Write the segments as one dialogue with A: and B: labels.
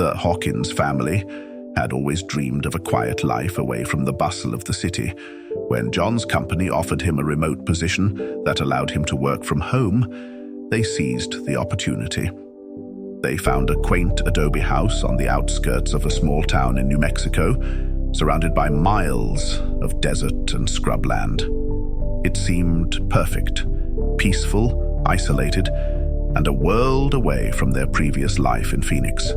A: Arthur Hawkins' family had always dreamed of a quiet life away from the bustle of the city. When John's company offered him a remote position that allowed him to work from home, they seized the opportunity. They found a quaint adobe house on the outskirts of a small town in New Mexico, surrounded by miles of desert and scrubland. It seemed perfect, peaceful, isolated, and a world away from their previous life in Phoenix.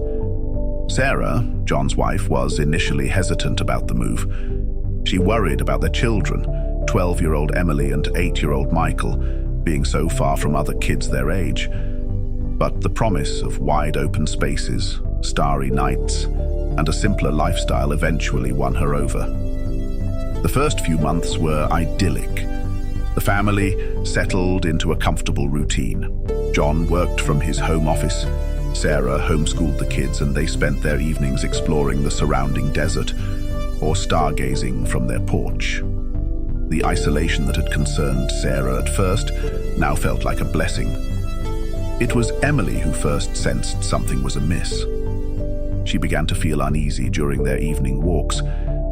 A: Sarah, John's wife, was initially hesitant about the move. She worried about their children, 12-year-old Emily and 8-year-old Michael, being so far from other kids their age. But the promise of wide-open spaces, starry nights, and a simpler lifestyle eventually won her over. The first few months were idyllic. The family settled into a comfortable routine. John worked from his home office. Sarah homeschooled the kids, and they spent their evenings exploring the surrounding desert or stargazing from their porch. The isolation that had concerned Sarah at first now felt like a blessing. It was Emily who first sensed something was amiss. She began to feel uneasy during their evening walks,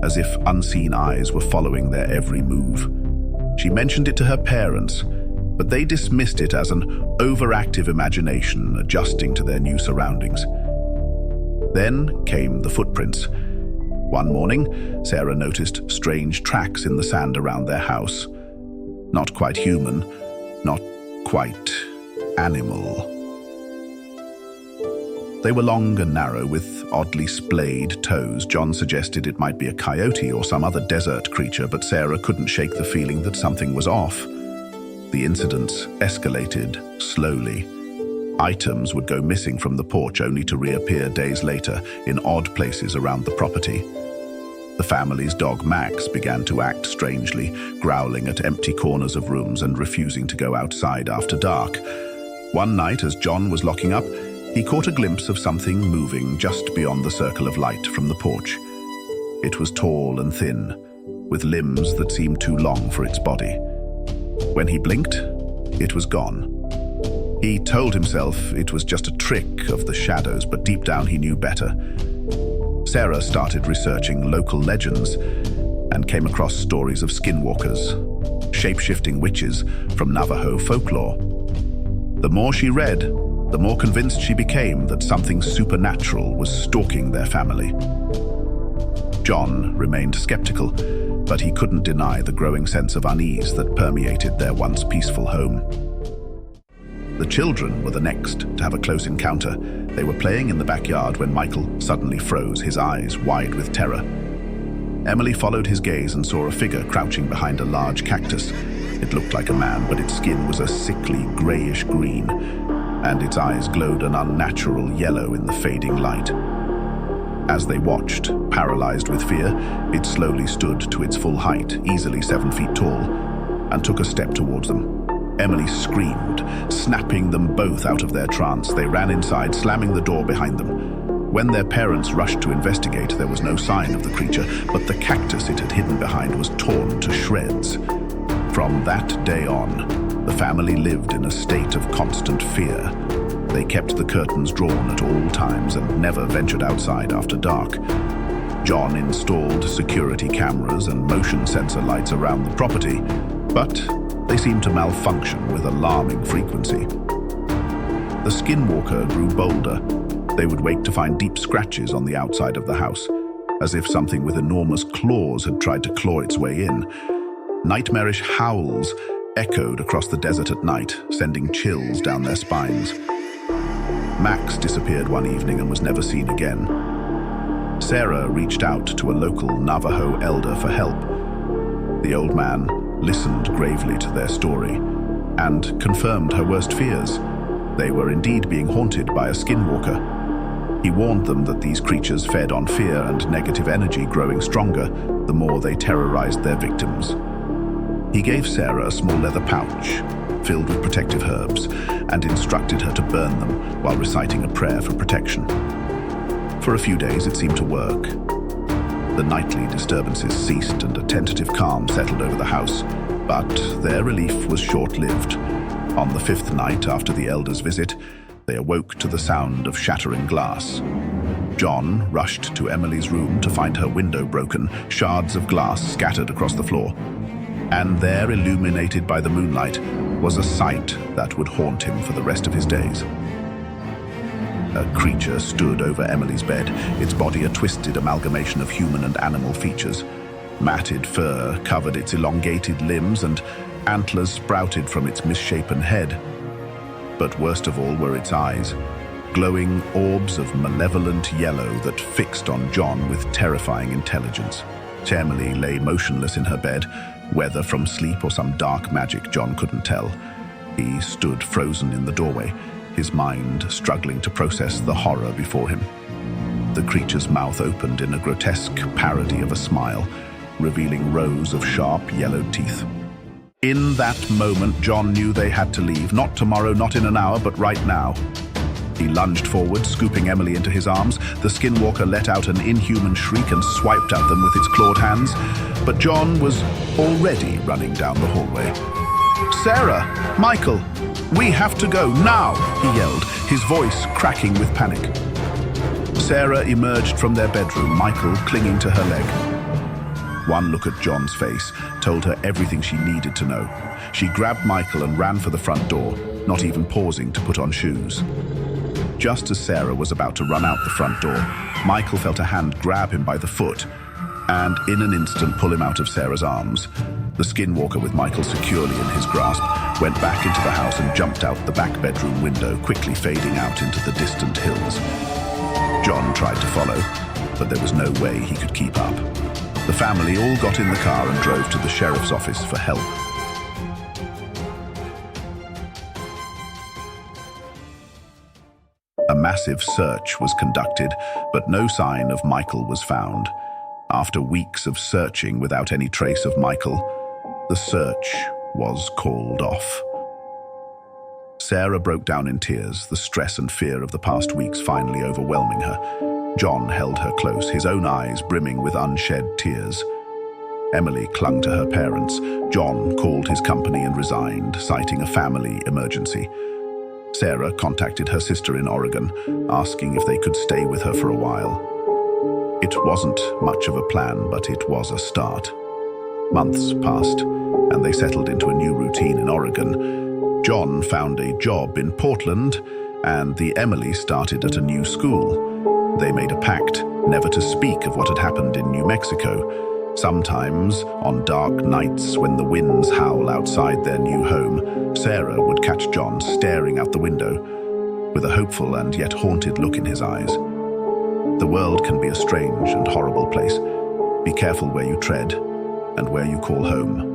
A: as if unseen eyes were following their every move. She mentioned it to her parents, but they dismissed it as an overactive imagination adjusting to their new surroundings. Then came the footprints. One morning, Sarah noticed strange tracks in the sand around their house. Not quite human, not quite animal. They were long and narrow, with oddly splayed toes. John suggested it might be a coyote or some other desert creature, but Sarah couldn't shake the feeling that something was off. The incidents escalated slowly. Items would go missing from the porch only to reappear days later in odd places around the property. The family's dog Max began to act strangely, growling at empty corners of rooms and refusing to go outside after dark. One night, as John was locking up, he caught a glimpse of something moving just beyond the circle of light from the porch. It was tall and thin, with limbs that seemed too long for its body. When he blinked, it was gone. He told himself it was just a trick of the shadows, but deep down he knew better. Sarah started researching local legends and came across stories of skinwalkers, shape-shifting witches from Navajo folklore. The more she read, the more convinced she became that something supernatural was stalking their family. John remained skeptical, but he couldn't deny the growing sense of unease that permeated their once peaceful home. The children were the next to have a close encounter. They were playing in the backyard when Michael suddenly froze, his eyes wide with terror. Emily followed his gaze and saw a figure crouching behind a large cactus. It looked like a man, but its skin was a sickly grayish green, and its eyes glowed an unnatural yellow in the fading light. As they watched, paralyzed with fear, it slowly stood to its full height, easily 7 feet tall, and took a step towards them. Emily screamed, snapping them both out of their trance. They ran inside, slamming the door behind them. When their parents rushed to investigate, there was no sign of the creature, but the cactus it had hidden behind was torn to shreds. From that day on, the family lived in a state of constant fear. They kept the curtains drawn at all times and never ventured outside after dark. John installed security cameras and motion sensor lights around the property, but they seemed to malfunction with alarming frequency. The skinwalker grew bolder. They would wake to find deep scratches on the outside of the house, as if something with enormous claws had tried to claw its way in. Nightmarish howls echoed across the desert at night, sending chills down their spines. Max disappeared one evening and was never seen again. Sarah reached out to a local Navajo elder for help. The old man listened gravely to their story and confirmed her worst fears. They were indeed being haunted by a skinwalker. He warned them that these creatures fed on fear and negative energy, growing stronger the more they terrorized their victims. He gave Sarah a small leather pouch filled with protective herbs and instructed her to burn them while reciting a prayer for protection. For a few days it seemed to work. The nightly disturbances ceased and a tentative calm settled over the house, but their relief was short-lived. On the 5th night after the elder's visit, they awoke to the sound of shattering glass. John rushed to Emily's room to find her window broken, shards of glass scattered across the floor. And there, illuminated by the moonlight, was a sight that would haunt him for the rest of his days. A creature stood over Emily's bed, its body a twisted amalgamation of human and animal features. Matted fur covered its elongated limbs, and antlers sprouted from its misshapen head. But worst of all were its eyes, glowing orbs of malevolent yellow that fixed on John with terrifying intelligence. Emily lay motionless in her bed, whether from sleep or some dark magic John couldn't tell. He stood frozen in the doorway, his mind struggling to process the horror before him. The creature's mouth opened in a grotesque parody of a smile, revealing rows of sharp, yellowed teeth. In that moment, John knew they had to leave. Not tomorrow, not in an hour, but right now. He lunged forward, scooping Emily into his arms. The Skinwalker let out an inhuman shriek and swiped at them with its clawed hands. But John was already running down the hallway. "Sarah! Michael! We have to go, now!" he yelled, his voice cracking with panic. Sarah emerged from their bedroom, Michael clinging to her leg. One look at John's face told her everything she needed to know. She grabbed Michael and ran for the front door, not even pausing to put on shoes. Just as Sarah was about to run out the front door, Michael felt a hand grab him by the foot and in an instant pull him out of Sarah's arms. The Skinwalker, with Michael securely in his grasp, went back into the house and jumped out the back bedroom window, quickly fading out into the distant hills. John tried to follow, but there was no way he could keep up. The family all got in the car and drove to the sheriff's office for help. A massive search was conducted, but no sign of Michael was found. After weeks of searching without any trace of Michael, the search was called off. Sarah broke down in tears, the stress and fear of the past weeks finally overwhelming her. John held her close, his own eyes brimming with unshed tears. Emily clung to her parents. John called his company and resigned, citing a family emergency. Sarah contacted her sister in Oregon, asking if they could stay with her for a while. It wasn't much of a plan, but it was a start. Months passed, and they settled into a new routine in Oregon. John found a job in Portland, and the Emily started at a new school. They made a pact never to speak of what had happened in New Mexico. Sometimes, on dark nights when the winds howl outside their new home, Sarah would catch John staring out the window, with a hopeful and yet haunted look in his eyes. The world can be a strange and horrible place. Be careful where you tread and where you call home.